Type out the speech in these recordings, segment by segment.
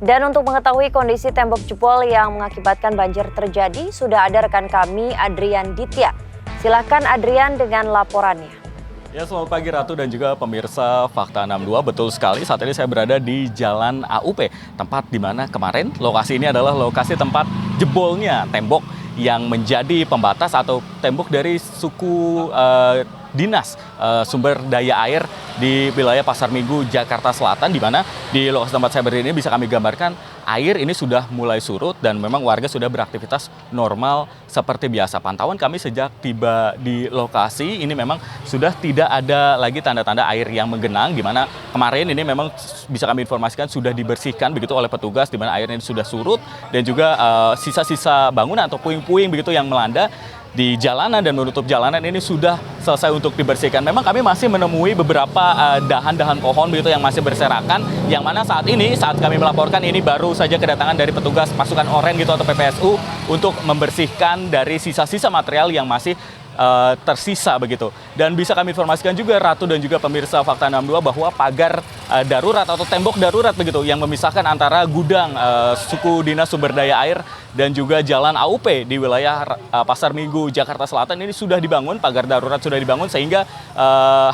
Dan untuk mengetahui kondisi tembok jebol yang mengakibatkan banjir terjadi, sudah ada rekan kami Adrian Ditya. Silakan Adrian dengan laporannya. Ya, selamat pagi Ratu dan juga pemirsa Fakta 62. Betul sekali, saat ini saya berada di Jalan AUP, tempat di mana kemarin lokasi ini adalah lokasi tempat jebolnya tembok yang menjadi pembatas atau tembok dari suku Dinas Sumber Daya Air di wilayah Pasar Minggu, Jakarta Selatan, di mana di lokasi tempat saya berdiri ini bisa kami gambarkan air ini sudah mulai surut dan memang warga sudah beraktivitas normal seperti biasa. Pantauan kami sejak tiba di lokasi ini memang sudah tidak ada lagi tanda-tanda air yang menggenang, di mana kemarin ini memang bisa kami informasikan sudah dibersihkan begitu oleh petugas, di mana air ini sudah surut dan juga sisa-sisa bangunan atau puing-puing begitu yang melanda di jalanan dan menutup jalanan ini sudah selesai untuk dibersihkan. Memang kami masih menemui beberapa dahan-dahan pohon begitu yang masih berserakan, yang mana saat kami melaporkan ini baru saja kedatangan dari petugas pasukan oranye gitu atau PPSU untuk membersihkan dari sisa-sisa material yang masih tersisa begitu. Dan bisa kami informasikan juga Ratu dan juga pemirsa Fakta 62 bahwa pagar darurat atau tembok darurat begitu yang memisahkan antara gudang suku Dinas Sumber Daya Air dan juga Jalan AUP di wilayah Pasar Minggu, Jakarta Selatan ini sudah dibangun, pagar darurat sudah dibangun sehingga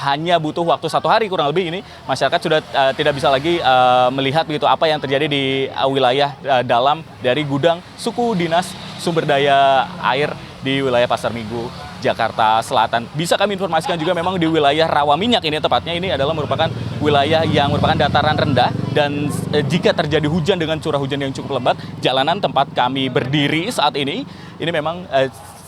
hanya butuh waktu 1 hari kurang lebih ini masyarakat sudah tidak bisa lagi melihat begitu apa yang terjadi di wilayah dalam dari gudang suku Dinas Sumber Daya Air di wilayah Pasar Minggu, Jakarta Selatan. Bisa kami informasikan juga memang di wilayah Rawaminyak ini tepatnya ini adalah merupakan wilayah yang merupakan dataran rendah dan jika terjadi hujan dengan curah hujan yang cukup lebat, jalanan tempat kami berdiri saat ini memang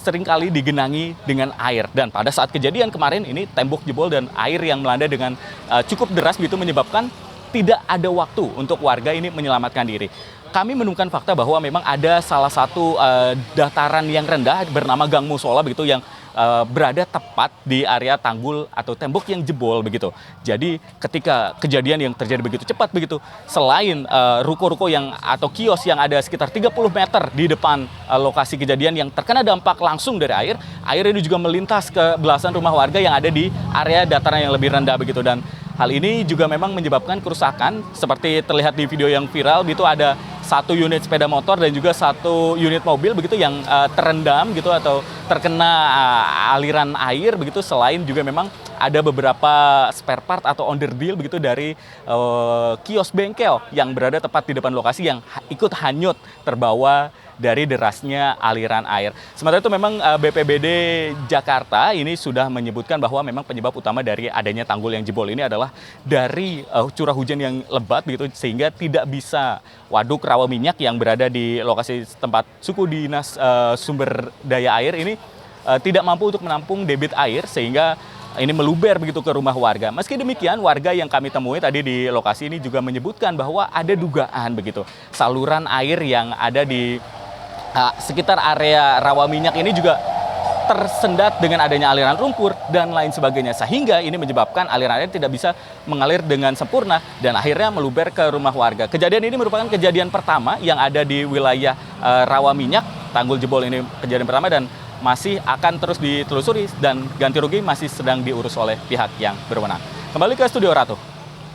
seringkali digenangi dengan air. Dan pada saat kejadian kemarin ini tembok jebol dan air yang melanda dengan cukup deras begitu menyebabkan tidak ada waktu untuk warga ini menyelamatkan diri. Kami menemukan fakta bahwa memang ada salah satu dataran yang rendah bernama Gang Musola begitu yang berada tepat di area tanggul atau tembok yang jebol begitu. Jadi ketika kejadian yang terjadi begitu cepat begitu, selain ruko-ruko yang atau kios yang ada sekitar 30 meter di depan lokasi kejadian yang terkena dampak langsung dari air ini juga melintas ke belasan rumah warga yang ada di area dataran yang lebih rendah begitu. Dan hal ini juga memang menyebabkan kerusakan seperti terlihat di video yang viral begitu, ada 1 unit sepeda motor dan juga 1 unit mobil begitu yang terendam gitu atau terkena aliran air begitu. Selain juga memang ada beberapa spare part atau onderdil begitu dari kios bengkel yang berada tepat di depan lokasi yang ikut hanyut terbawa dari derasnya aliran air. Sementara itu memang BPBD Jakarta ini sudah menyebutkan bahwa memang penyebab utama dari adanya tanggul yang jebol ini adalah dari curah hujan yang lebat begitu sehingga tidak bisa waduk Rawaminyak yang berada di lokasi tempat suku Dinas Sumber Daya Air ini tidak mampu untuk menampung debit air sehingga ini meluber begitu ke rumah warga. Meski demikian, warga yang kami temui tadi di lokasi ini juga menyebutkan bahwa ada dugaan begitu saluran air yang ada di sekitar area Rawaminyak ini juga tersendat dengan adanya aliran lumpur dan lain sebagainya, sehingga ini menyebabkan aliran air tidak bisa mengalir dengan sempurna dan akhirnya meluber ke rumah warga. Kejadian ini merupakan kejadian pertama yang ada di wilayah Rawaminyak. Tanggul jebol ini kejadian pertama dan masih akan terus ditelusuri dan ganti rugi masih sedang diurus oleh pihak yang berwenang. Kembali ke studio Ratu.